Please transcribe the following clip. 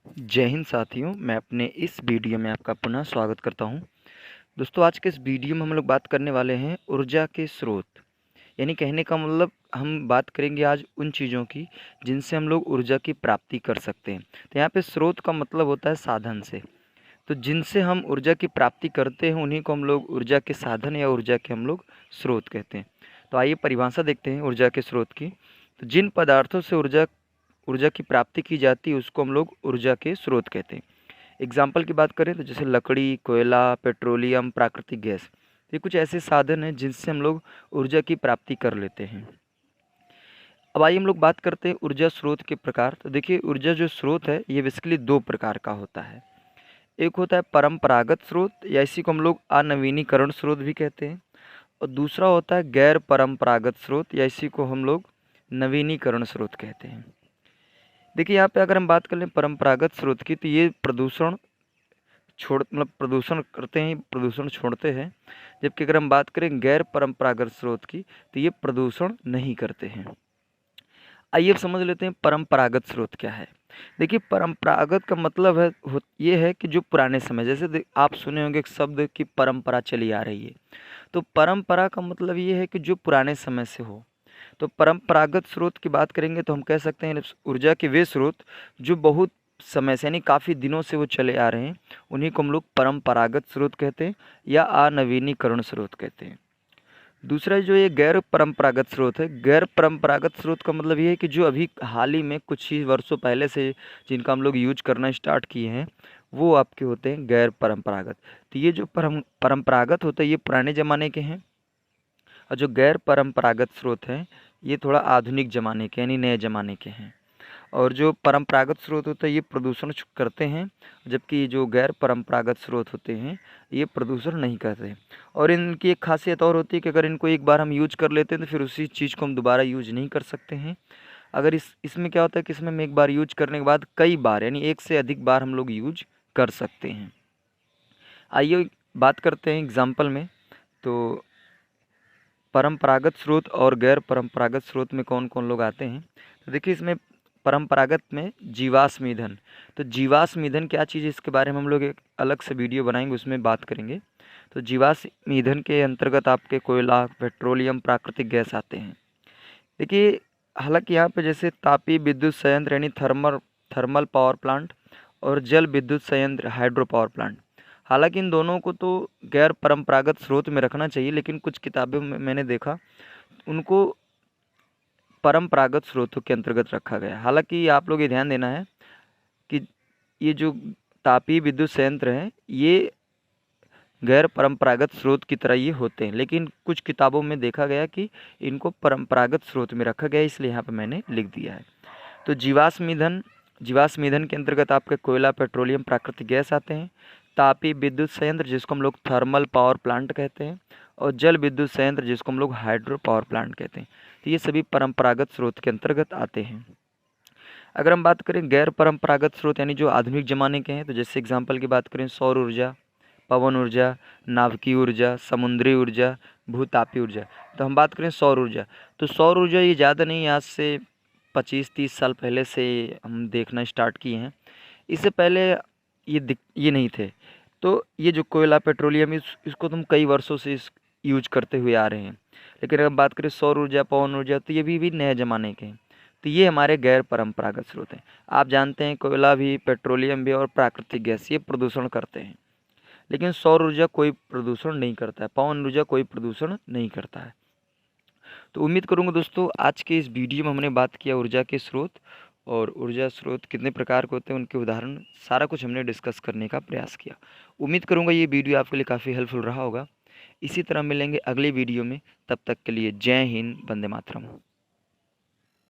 जय हिंद साथियों, मैं अपने इस वीडियो में आपका पुनः स्वागत करता हूं। दोस्तों, आज के इस वीडियो में हम लोग बात करने वाले हैं ऊर्जा के स्रोत। यानी कहने का मतलब हम बात करेंगे आज उन चीज़ों की जिनसे हम लोग ऊर्जा की प्राप्ति कर सकते हैं। तो यहाँ पे स्रोत का मतलब होता है साधन से। तो जिनसे हम ऊर्जा की प्राप्ति करते हैं उन्हीं को हम लोग ऊर्जा के साधन या ऊर्जा के हम लोग स्रोत कहते हैं। तो आइए परिभाषा देखते हैं ऊर्जा के स्रोत की। तो जिन पदार्थों से ऊर्जा ऊर्जा की प्राप्ति की जाती है उसको हम लोग ऊर्जा के स्रोत कहते हैं। एग्जाम्पल की बात करें तो जैसे लकड़ी, कोयला, पेट्रोलियम, प्राकृतिक गैस, ये कुछ ऐसे साधन हैं जिनसे हम लोग ऊर्जा की प्राप्ति कर लेते हैं। अब आइए हम लोग बात करते हैं ऊर्जा स्रोत के प्रकार। तो देखिए, ऊर्जा जो स्रोत है ये बेसिकली दो प्रकार का होता है। एक होता है परंपरागत स्रोत या इसी को हम लोग अनवीनीकरण स्रोत भी कहते हैं, और दूसरा होता है गैर परंपरागत स्रोत या इसी को हम लोग नवीनीकरण स्रोत कहते हैं। देखिए, यहाँ पे अगर हम बात कर लें परंपरागत स्रोत की, तो ये प्रदूषण प्रदूषण करते हैं, प्रदूषण छोड़ते हैं। जबकि अगर हम बात करें गैर परंपरागत स्रोत की, तो ये प्रदूषण नहीं करते हैं। आइए अब समझ लेते हैं परंपरागत स्रोत क्या है। देखिए, परंपरागत का मतलब ये है कि जो पुराने समय, जैसे आप सुने होंगे एक शब्द कि परंपरा चली आ रही है। तो परंपरा का मतलब ये है कि जो पुराने समय से हो। तो परंपरागत स्रोत की बात करेंगे तो हम कह सकते हैं ऊर्जा के वे स्रोत जो बहुत समय से यानी काफ़ी दिनों से वो चले आ रहे हैं, उन्हीं को हम लोग परंपरागत स्रोत कहते हैं या अनवीनीकरण स्रोत कहते हैं। दूसरा जो ये गैर परंपरागत स्रोत है, गैर परंपरागत स्रोत का मतलब ये है कि जो अभी हाल ही में कुछ ही वर्षों पहले से जिनका हम लोग यूज करना स्टार्ट किए हैं, वो आपके होते हैं गैर परंपरागत। तो ये जो परंपरागत होते हैं ये पुराने ज़माने के हैं, और जो गैर परंपरागत स्रोत हैं ये थोड़ा आधुनिक ज़माने के यानी नए ज़माने के हैं। और जो परंपरागत स्रोत होते हैं ये प्रदूषण करते हैं, जबकि जो गैर परंपरागत स्रोत होते हैं ये प्रदूषण नहीं करते हैं। और इनकी एक खासियत और होती है कि अगर इनको एक बार हम यूज कर लेते हैं तो फिर उसी चीज़ को हम दोबारा यूज नहीं कर सकते हैं। अगर इसमें क्या होता है कि इसमें हम एक बार यूज करने के बाद कई बार यानी एक से अधिक बार हम लोग यूज कर सकते हैं। आइए बात करते हैं एग्जाम्पल में। तो परंपरागत स्रोत और गैर परंपरागत स्रोत में कौन कौन लोग आते हैं। तो देखिए, इसमें परंपरागत में जीवाश्म ईंधन। तो जीवाश्म ईंधन क्या चीज़ है इसके बारे में हम लोग एक अलग से वीडियो बनाएंगे, उसमें बात करेंगे। तो जीवाश्म ईंधन के अंतर्गत आपके कोयला, पेट्रोलियम, प्राकृतिक गैस आते हैं। देखिए, हालांकि यहाँ पे जैसे तापीय विद्युत संयंत्र यानी थर्मल थर्मल पावर प्लांट और जल विद्युत संयंत्र हाइड्रो पावर प्लांट, हालांकि इन दोनों को तो गैर परंपरागत स्रोत में रखना चाहिए, लेकिन कुछ किताबों में मैंने देखा उनको परंपरागत स्रोतों के अंतर्गत रखा गया है। हालांकि आप लोग ये ध्यान देना है कि ये जो तापीय विद्युत संयंत्र हैं ये गैर परंपरागत स्रोत की तरह ये होते हैं, लेकिन कुछ किताबों में देखा गया कि इनको परंपरागत स्रोत में रखा गया है, इसलिए यहाँ पे मैंने लिख दिया है। तो जीवाश्म ईंधन के अंतर्गत आपके कोयला, पेट्रोलियम, प्राकृतिक गैस आते हैं। तापीय विद्युत संयंत्र जिसको हम लोग थर्मल पावर प्लांट कहते हैं, और जल विद्युत संयंत्र जिसको हम लोग हाइड्रो पावर प्लांट कहते हैं। तो ये सभी परंपरागत स्रोत के अंतर्गत आते हैं। अगर हम बात करें गैर परंपरागत स्रोत यानी जो आधुनिक ज़माने के हैं, तो जैसे एग्जांपल की बात करें सौर ऊर्जा, पवन ऊर्जा, नाभिकीय ऊर्जा, समुद्री ऊर्जा, भूतापीय ऊर्जा। तो हम बात करें सौर ऊर्जा, तो सौर ऊर्जा ये ज़्यादा नहीं, आज से 25-30 साल पहले से हम देखना स्टार्ट किए हैं। इससे पहले ये नहीं थे। तो ये जो कोयला, पेट्रोलियम इसको तो हम कई वर्षों से यूज करते हुए आ रहे हैं। लेकिन अगर हम बात करें सौर ऊर्जा, पवन ऊर्जा, तो ये भी नए ज़माने के हैं। तो ये हमारे गैर परंपरागत स्रोत हैं। आप जानते हैं कोयला भी, पेट्रोलियम भी और प्राकृतिक गैस ये प्रदूषण करते हैं, लेकिन सौर ऊर्जा कोई प्रदूषण नहीं करता है, पवन ऊर्जा कोई प्रदूषण नहीं करता है। तो उम्मीद करूँगा दोस्तों आज के इस वीडियो में हमने बात किया ऊर्जा के स्रोत, और ऊर्जा स्रोत कितने प्रकार के होते हैं उनके उदाहरण सारा कुछ हमने डिस्कस करने का प्रयास किया। उम्मीद करूँगा ये वीडियो आपके लिए काफ़ी हेल्पफुल रहा होगा। इसी तरह मिलेंगे अगले वीडियो में, तब तक के लिए जय हिंद, वंदे मातरम।